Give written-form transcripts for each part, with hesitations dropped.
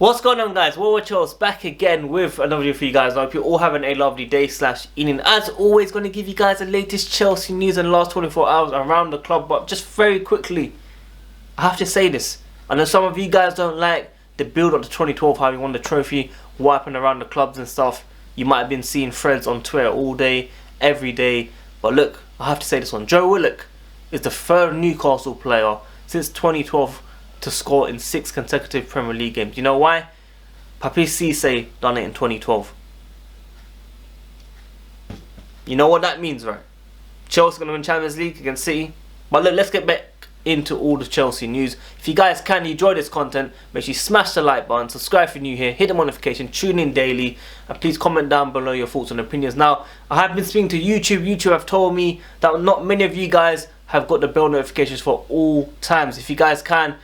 What's going on, guys? WorldWideChels back again with another video for you guys. I hope you're all having a lovely day / evening. As always, going to give you guys the latest Chelsea news in the last 24 hours around the club. But just very quickly, I have to say this. I know some of you guys don't like the build up to 2012, how we won the trophy, wiping around the clubs and stuff. You might have been seeing threads on Twitter all day, every day. But look, I have to say this one. Joe Willock is the third Newcastle player since 2012 to score in 6 consecutive Premier League games. You know why? Papi Cisse done it in 2012. You know what that means, right? Chelsea going to win Champions League against City. But look, let's get back into all the Chelsea news. If you guys can enjoy this content, make sure you smash the like button, subscribe if you're new here, hit the notification, tune in daily, and please comment down below your thoughts and opinions. Now, I have been speaking to YouTube. YouTube have told me that not many of you guys have got the bell notifications for all times. If you guys can,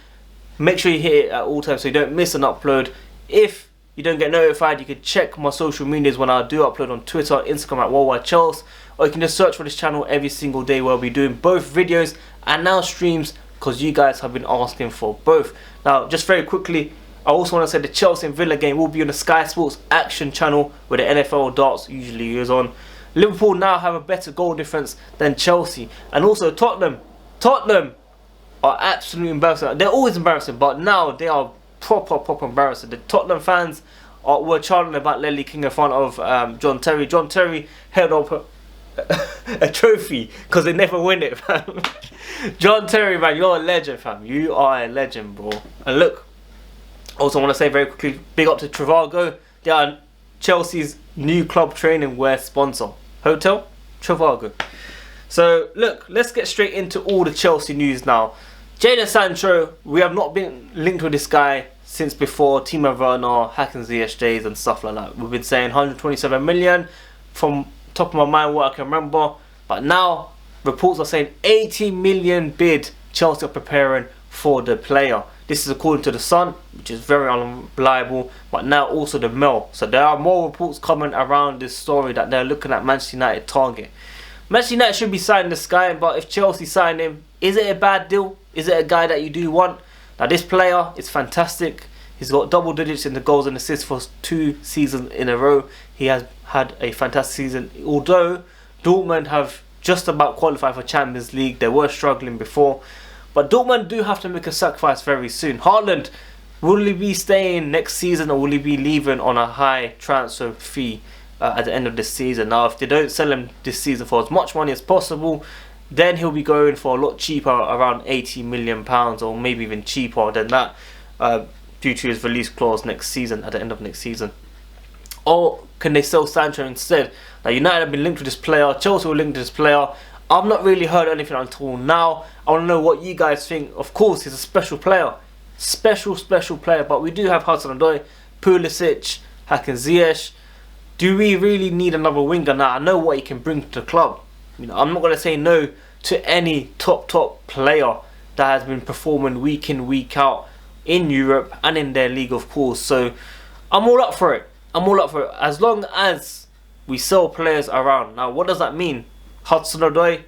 make sure you hit it at all times so you don't miss an upload. If you don't get notified, you can check my social medias when I do upload on Twitter, Instagram at WorldWideChels, or you can just search for this channel every single day where I'll be doing both videos and now streams because you guys have been asking for both. Now, just very quickly, I also want to say the Chelsea and Villa game will be on the Sky Sports Action channel where the NFL darts usually is on. Liverpool now have a better goal difference than Chelsea, and also Tottenham are absolutely embarrassing. They're always embarrassing, but now they are proper embarrassing. The Tottenham fans were chanting about Ledley King in front of John Terry. John Terry held up a trophy because they never win it, fam. John Terry, man, you're a legend, fam. You are a legend, bro. And look, also want to say very quickly, big up to Trivago. They are Chelsea's new club training wear sponsor. Hotel Trivago. So look, let's get straight into all the Chelsea news now. Jadon Sancho, we have not been linked with this guy since before Timo Werner, Maxence Lacroix days and stuff like that. We've been saying 127 million from top of my mind what I can remember. But now reports are saying 80 million bid Chelsea are preparing for the player. This is according to The Sun, which is very unreliable, but now also the Mail. So there are more reports coming around this story that they're looking at Manchester United target. Manchester United should be signing this guy, but if Chelsea sign him, is it a bad deal? Is it a guy that you do want? Now this player is fantastic. He's got double digits in the goals and assists for 2 seasons in a row. He has had a fantastic season. Although Dortmund have just about qualified for Champions League, they were struggling before. But Dortmund do have to make a sacrifice very soon. Haaland, will he be staying next season or will he be leaving on a high transfer fee at the end of this season? Now, if they don't sell him this season for as much money as possible, then he'll be going for a lot cheaper, around £80 million, or maybe even cheaper than that, due to his release clause next season, at the end of next season. Or can they sell Sancho instead? Now, United have been linked with this player, Chelsea were linked to this player. I've not really heard anything until now. I want to know what you guys think. Of course, he's a special player. Special player. But we do have Haaland, Pulisic, Maxence Lacroix. Do we really need another winger now? I know what he can bring to the club. You know, I'm not going to say no to any top player that has been performing week in, week out in Europe and in their league, of course. So I'm all up for it. As long as we sell players around. Now, what does that mean? Hudson-Odoi,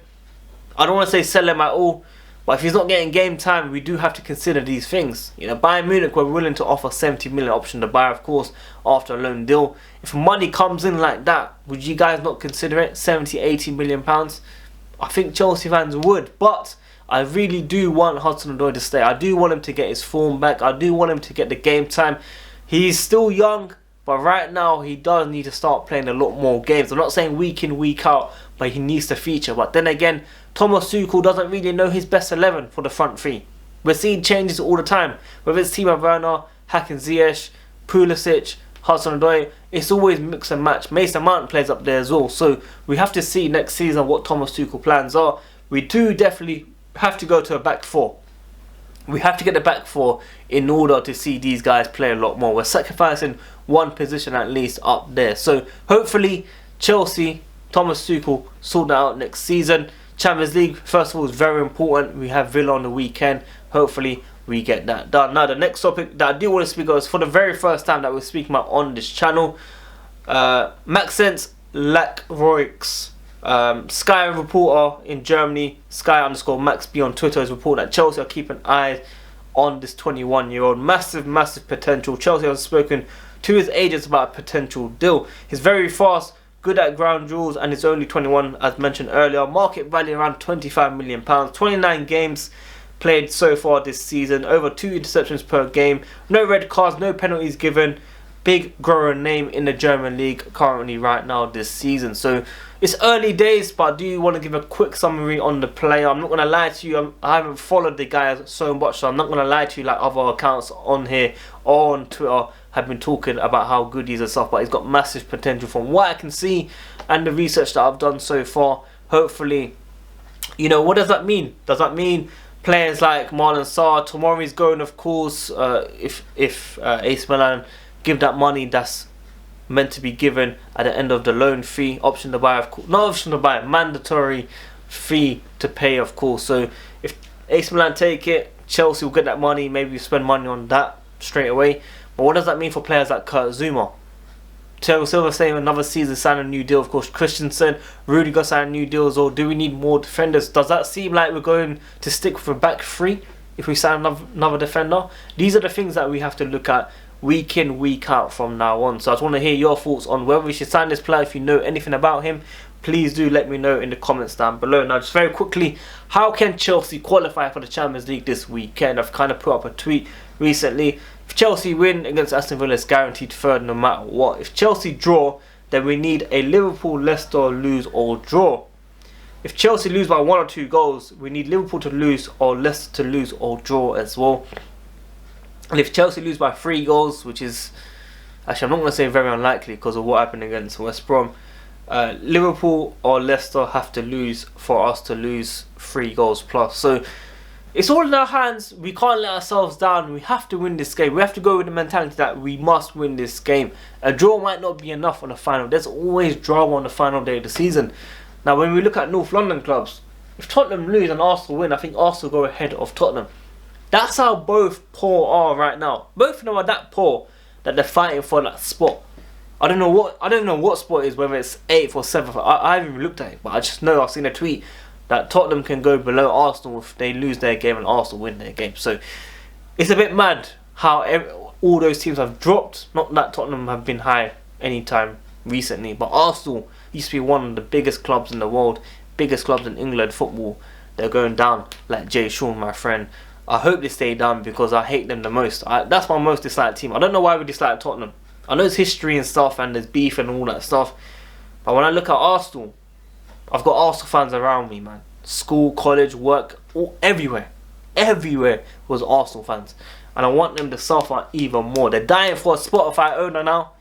I don't want to say sell him at all, but if he's not getting game time, we do have to consider these things. You know, Bayern Munich were willing to offer 70 million option to buy, of course, after a loan deal. If money comes in like that, would you guys not consider it? 70-80 million pounds? I think Chelsea fans would, but I really do want Hudson-Odoi to stay. I do want him to get his form back. I do want him to get the game time. He's still young, but right now he does need to start playing a lot more games. I'm not saying week in, week out, but he needs to feature. But then again, Thomas Tuchel doesn't really know his best 11 for the front three. We're seeing changes all the time. Whether it's Timo Werner, Maxence Lacroix, Pulisic, Hudson-Odoi, it's always mix and match. Mason Mount plays up there as well. So we have to see next season what Thomas Tuchel plans are. We do definitely have to go to a back four. We have to get the back four in order to see these guys play a lot more. We're sacrificing one position at least up there. So hopefully Chelsea, Thomas Tuchel sort that out next season. Champions League, first of all, is very important. We have Villa on the weekend. Hopefully we get that done. Now the next topic that I do want to speak about is for the very first time that we're speaking about on this channel. Maxence Lacroix, Sky reporter in Germany, Sky_Max B on Twitter, is reporting that Chelsea are keeping eyes on this 21-year-old. Massive potential. Chelsea has spoken to his agents about a potential deal. He's very fast, good at ground duels, and he's only 21, as mentioned earlier. Market value around £25 million. 29 games played so far this season. Over 2 interceptions per game. No red cards, no penalties given. Big growing name in the German league currently right now this season. So it's early days, but I do want to give a quick summary on the player. I'm not going to lie to you, I haven't followed the guy so much, so I'm not going to lie to you like other accounts on here or on Twitter have been talking about how good he is and stuff, but he's got massive potential from what I can see and the research that I've done so far. Hopefully, you know, what does that mean? Does that mean players like Marlon Sarr, Tomori's going, of course, if AC Milan give that money that's meant to be given at the end of the loan fee, option to buy, of course, not option to buy, mandatory fee to pay, of course. So if AC Milan take it, Chelsea will get that money, maybe spend money on that straight away. But what does that mean for players like Kurt Zouma? Thiago Silva saying another season, sign a new deal. Of course, Christensen, Rudiger sign a new deals. Or do we need more defenders? Does that seem like we're going to stick with a back three if we sign another defender? These are the things that we have to look at week in, week out from now on. So I just want to hear your thoughts on whether we should sign this player. If you know anything about him, please do let me know in the comments down below. Now, just very quickly, how can Chelsea qualify for the Champions League this weekend? I've kind of put up a tweet recently. If Chelsea win against Aston Villa, it's guaranteed third no matter what. If Chelsea draw, then we need a Liverpool, Leicester lose or draw. If Chelsea lose by 1 or 2 goals, we need Liverpool to lose or Leicester to lose or draw as well. And if Chelsea lose by 3 goals, which is, actually I'm not going to say very unlikely because of what happened against West Brom, Liverpool or Leicester have to lose for us to lose 3 goals plus. So it's all in our hands. We can't let ourselves down. We have to win this game. We have to go with the mentality that we must win this game. A draw might not be enough on the final. There's always drama on the final day of the season. Now, when we look at North London clubs, if Tottenham lose and Arsenal win, I think Arsenal go ahead of Tottenham. That's how both poor are right now. Both of them are that poor that they're fighting for that spot. I don't know what spot it is, whether it's 8th or 7th. I haven't even looked at it, but I just know I've seen a tweet that Tottenham can go below Arsenal if they lose their game and Arsenal win their game. So it's a bit mad how all those teams have dropped. Not that Tottenham have been high anytime recently, but Arsenal used to be one of the biggest clubs in the world, biggest clubs in England football. They're going down like Jay Sean, my friend. I hope they stay down because I hate them the most. That's my most disliked team. I don't know why we dislike Tottenham. I know it's history and stuff and there's beef and all that stuff, but when I look at Arsenal, I've got Arsenal fans around me, man. School, college, work, everywhere was Arsenal fans, and I want them to suffer even more. They're dying for a Spotify owner now.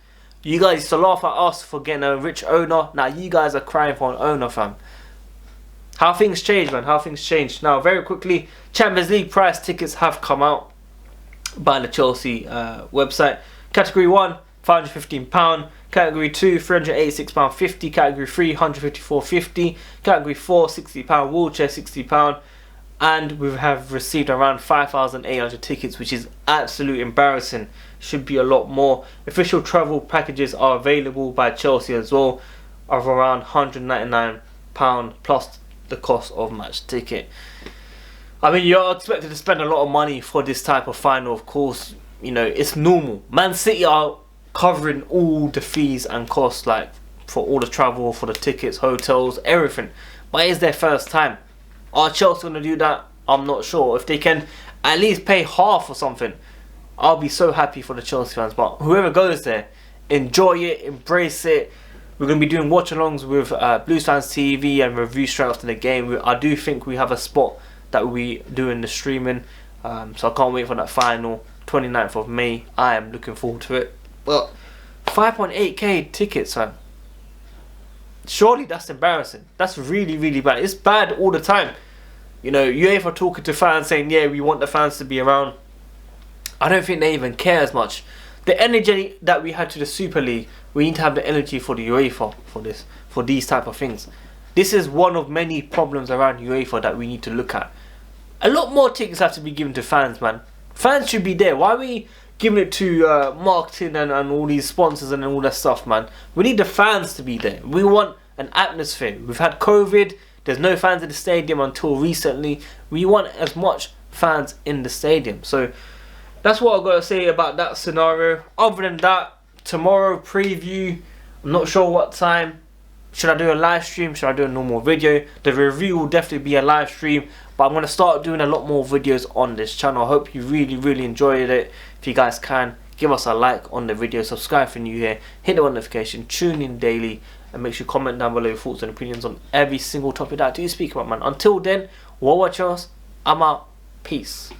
You guys used to laugh at us for getting a rich owner. Now you guys are crying for an owner, fam. How things change, man. How things change. Now, very quickly, Champions League prize tickets have come out by the Chelsea website. Category 1, £515. Category 2, £386.50. Category 3, £154.50. Category 4, £60. Wheelchair, £60. And we have received around 5,800 tickets, which is absolutely embarrassing. Should be a lot more. Official travel packages are available by Chelsea as well, of around £199 plus the cost of match ticket. I mean, you're expected to spend a lot of money for this type of final, of course. You know, it's normal. Man City are covering all the fees and costs, like for all the travel, for the tickets, hotels, everything. But it's their first time. Are Chelsea going to do that? I'm not sure. If they can at least pay half or something, I'll be so happy for the Chelsea fans. But whoever goes there, enjoy it, embrace it. We're going to be doing watch-alongs with Blues Fans TV and review straight after the game. I do think we have a spot that we do in the streaming. So I can't wait for that final, 29th of May. I am looking forward to it. But 5.8k tickets, man. Surely that's embarrassing. That's really, really bad. It's bad all the time. You know, UEFA talking to fans saying, yeah, we want the fans to be around. I don't think they even care as much. The energy that we had to the Super League, we need to have the energy for the UEFA for these type of things. This is one of many problems around UEFA that we need to look at. A lot more tickets have to be given to fans, man. Fans should be there. Why are we giving it to marketing and all these sponsors and all that stuff, man? We need the fans to be there. We want an atmosphere. We've had COVID. There's no fans at the stadium until recently. We want as much fans in the stadium. So that's what I've got to say about that scenario. Other than that, tomorrow preview, I'm not sure what time. Should I do a live stream? Should I do a normal video? The review will definitely be a live stream, but I'm going to start doing a lot more videos on this channel. I hope you really enjoyed it. If you guys can, give us a like on the video, subscribe if you're new here, hit the notification, tune in daily, and make sure you comment down below your thoughts and opinions on every single topic that I do speak about, man. Until then, WorldWideChels, I'm out. Peace.